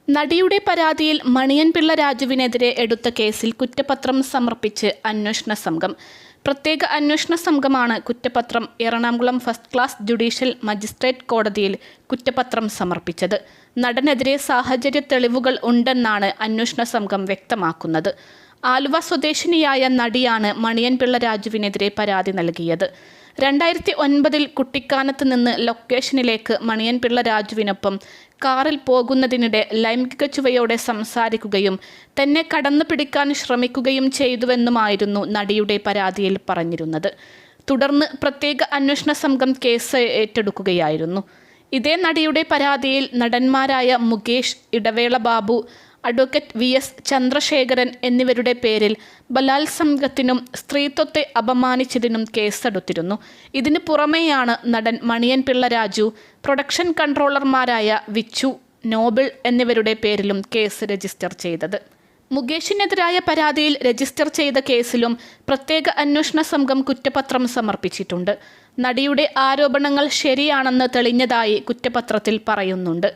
നടിയുടെ പരാതിയിൽ മണിയൻപിള്ള രാജുവിനെതിരെ എടുത്ത കേസിൽ കുറ്റപത്രം സമർപ്പിച്ച് അന്വേഷണ സംഘം. പ്രത്യേക അന്വേഷണ സംഘമാണ് കുറ്റപത്രം Ernakulam first class judicial magistrate കോടതിയിൽ കുറ്റപത്രം സമർപ്പിച്ചത്. നടനെതിരെ സാഹചര്യ തെളിവുകൾ ഉണ്ടെന്നാണ് അന്വേഷണ സംഘം വ്യക്തമാക്കുന്നത്. ആലുവ സ്വദേശിനിയായ നടിയാണ് മണിയൻപിള്ള രാജുവിനെതിരെ പരാതി നൽകിയത്. 2009 കുട്ടിക്കാനത്ത് നിന്ന് ലൊക്കേഷനിലേക്ക് മണിയൻപിള്ള രാജുവിനൊപ്പം കാറിൽ പോകുന്നതിനിടെ ലൈംഗിക ചുവയോടെ സംസാരിക്കുകയും തന്നെ കടന്നു പിടിക്കാൻ ശ്രമിക്കുകയും ചെയ്തുവെന്നുമായിരുന്നു നടിയുടെ പരാതിയിൽ പറഞ്ഞിരുന്നത്. തുടർന്ന് പ്രത്യേക അന്വേഷണ സംഘം കേസ് ഏറ്റെടുക്കുകയായിരുന്നു. ഇതേ നടിയുടെ പരാതിയിൽ നടന്മാരായ മുകേഷ്, ഇടവേള ബാബു, അഡ്വക്കേറ്റ് VS ചന്ദ്രശേഖരൻ എന്നിവരുടെ പേരിൽ ബലാത്സംഗത്തിനും സ്ത്രീത്വത്തെ അപമാനിച്ചതിനും കേസെടുത്തിരുന്നു. ഇതിനു പുറമെയാണ് നടൻ മണിയൻപിള്ള രാജു, പ്രൊഡക്ഷൻ കൺട്രോളർമാരായ വിച്ചു, നോബിൾ എന്നിവരുടെ പേരിലും കേസ് രജിസ്റ്റർ ചെയ്തത്. മുകേഷിനെതിരായ പരാതിയിൽ രജിസ്റ്റർ ചെയ്ത കേസിലും പ്രത്യേക അന്വേഷണ സംഘം കുറ്റപത്രം സമർപ്പിച്ചിട്ടുണ്ട്. നടിയുടെ ആരോപണങ്ങൾ ശരിയാണെന്ന് തെളിഞ്ഞതായി കുറ്റപത്രത്തിൽ പറയുന്നുണ്ട്.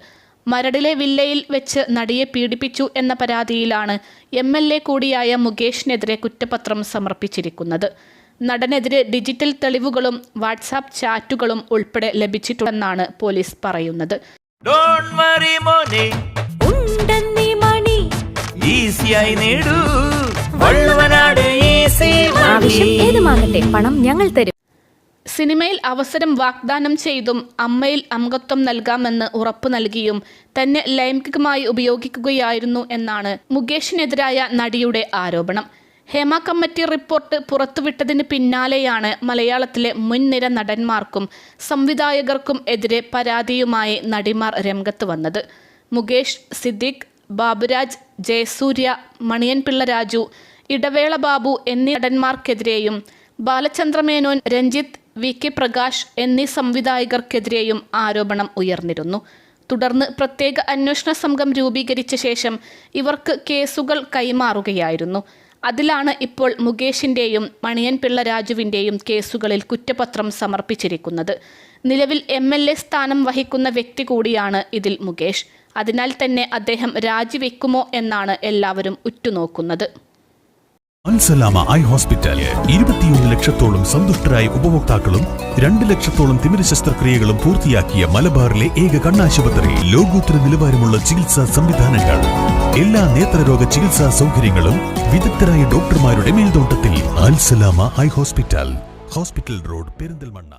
മരടിലെ വില്ലയിൽ വെച്ച് നടിയെ പീഡിപ്പിച്ചു എന്ന പരാതിയിലാണ് MLA കൂടിയായ മുകേഷിനെതിരെ കുറ്റപത്രം സമർപ്പിച്ചിരിക്കുന്നത്. നടനെതിരെ ഡിജിറ്റൽ തെളിവുകളും വാട്സാപ്പ് ചാറ്റുകളും ഉൾപ്പെടെ ലഭിച്ചിട്ടുണ്ടെന്നാണ് പോലീസ് പറയുന്നത്. പണം ഞങ്ങൾ തരും. സിനിമയിൽ അവസരം വാഗ്ദാനം ചെയ്തും അമ്മയിൽ അംഗത്വം നൽകാമെന്ന് ഉറപ്പു നൽകിയും തന്നെ ലൈംഗികമായി ഉപയോഗിക്കുകയായിരുന്നു എന്നാണ് മുകേഷിനെതിരായ നടിയുടെ ആരോപണം. ഹേമ കമ്മിറ്റി റിപ്പോർട്ട് പുറത്തുവിട്ടതിന് പിന്നാലെയാണ് മലയാളത്തിലെ മുൻനിര നടന്മാർക്കും സംവിധായകർക്കും എതിരെ പരാതിയുമായി നടിമാർ രംഗത്ത് വന്നത്. മുകേഷ്, സിദ്ദിഖ്, ബാബുരാജ്, ജയസൂര്യ, മണിയൻപിള്ള രാജു, ഇടവേള ബാബു എന്നീ നടന്മാർക്കെതിരെയും ബാലചന്ദ്രമേനോൻ, രഞ്ജിത്ത്, VK പ്രകാശ് എന്നീ സംവിധായകർക്കെതിരെയും ആരോപണം ഉയർന്നിരുന്നു. തുടർന്ന് പ്രത്യേക അന്വേഷണ സംഘം രൂപീകരിച്ച ശേഷം ഇവർക്ക് കേസുകൾ കൈമാറുകയായിരുന്നു. അതിലാണ് ഇപ്പോൾ മുകേഷിൻ്റെയും മണിയൻപിള്ള രാജുവിൻ്റെയും കേസുകളിൽ കുറ്റപത്രം സമർപ്പിച്ചിരിക്കുന്നത്. നിലവിൽ MLA സ്ഥാനം വഹിക്കുന്ന വ്യക്തി കൂടിയാണ് ഇതിൽ മുകേഷ്. അതിനാൽ തന്നെ അദ്ദേഹം രാജിവെക്കുമോ എന്നാണ് എല്ലാവരും ഉറ്റുനോക്കുന്നത്. അൽസലാമ ഐ ഹോസ്പിറ്റൽ 21 ലക്ഷത്തോളം സന്തുഷ്ടരായ ഉപഭോക്താക്കളും 2 ലക്ഷത്തോളം തിമിര ശസ്ത്രക്രിയകളും പൂർത്തിയാക്കിയ മലബാറിലെ ഏക കണ്ണാശുപത്രി. ലോകോത്തര നിലവാരമുള്ള ചികിത്സാ സംവിധാനങ്ങൾ, എല്ലാ നേത്രരോഗ ചികിത്സാ സൗകര്യങ്ങളും വിദഗ്ധരായ ഡോക്ടർമാരുടെ മേൽനോട്ടത്തിൽ. Al Salama eye hospital, hospital road, Perinthalmanna.